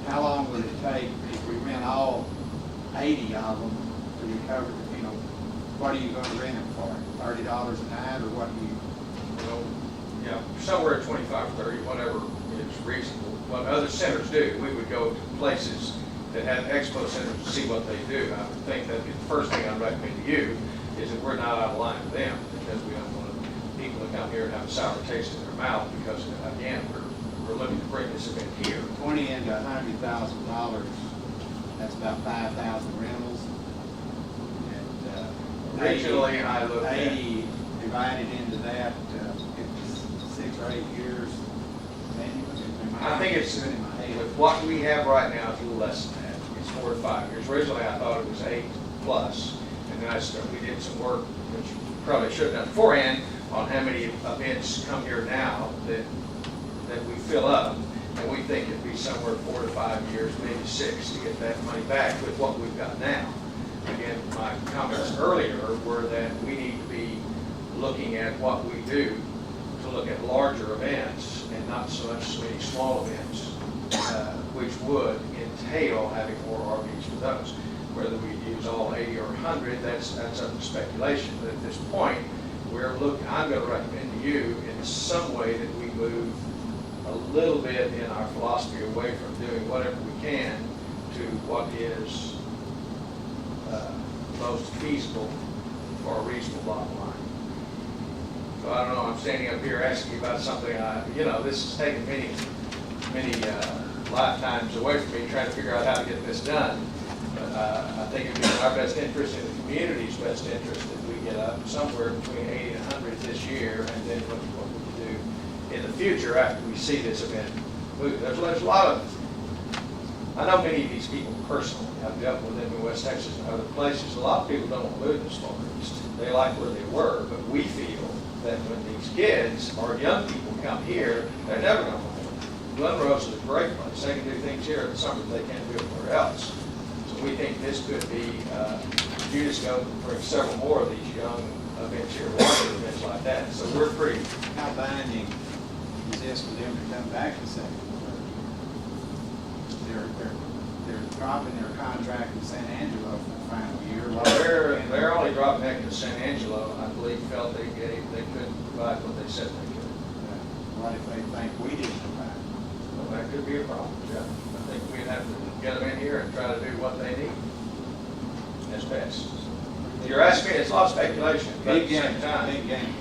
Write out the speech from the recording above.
how long would it take if we rent all 80 of them to recover, you know, what are you gonna rent them for? $30 a night, or what do you? Well, yeah, somewhere 25, 30, whatever is reasonable. What other centers do, we would go to places that have expo centers to see what they do. I would think that the first thing I'd recommend to you is that we're not out of line with them, because we don't want people to come here and have a sour taste in their mouth, because again, we're looking to bring this event here. 20 into $100,000, that's about 5,000 rentals. And Originally, I looked at 80 divided into that, 6 or 8 years. I think it's, with what we have right now, it's a little less than that. It's 4 to 5 years. Originally, I thought it was 8 plus, and then we did some work, which we probably should have done beforehand, on how many events come here now that we fill up, and we think it'd be somewhere 4 to 5 years, maybe 6, to get that money back with what we've got now. Again, my comments earlier were that we need to be looking at what we do to look at larger events and not so much many small events, which would entail having more RVs for those. Whether we use all 80 or 100, that's up to speculation. But at this point, I'm going to recommend to you in some way that we move a little bit in our philosophy away from doing whatever we can to what is most feasible for a reasonable bottom line. So I don't know, I'm standing up here asking you about something, this has taken many lifetimes away from me trying to figure out how to get this done. But I think it would be in our best interest, in the community's best interest, that we get up somewhere between 80 and 100 this year, and then look at what we can do in the future after we see this event move. There's a lot of, I know many of these people personally. I've dealt with them in West Texas and other places. A lot of people don't want to move this far east. They like where they were, but we feel that when these kids or young people come here, they're never going to move. Glen Rose is a great place. They can do things here in the summer that they can't do anywhere else. So we think this could be, you just go bring several more of these young events here, larger events like that. So we're pretty. How binding is this for them to come back and say, they're dropping their contract in San Angelo for the final year? Well, they're only dropping back to San Angelo, and I believe felt they couldn't provide what they said they could. What if they think we didn't provide? Well, that could be a problem, Jeff. I think we'd have to get them in here and try to do what they need as best. You're asking me, it's a lot of speculation, but at the same time, Big game.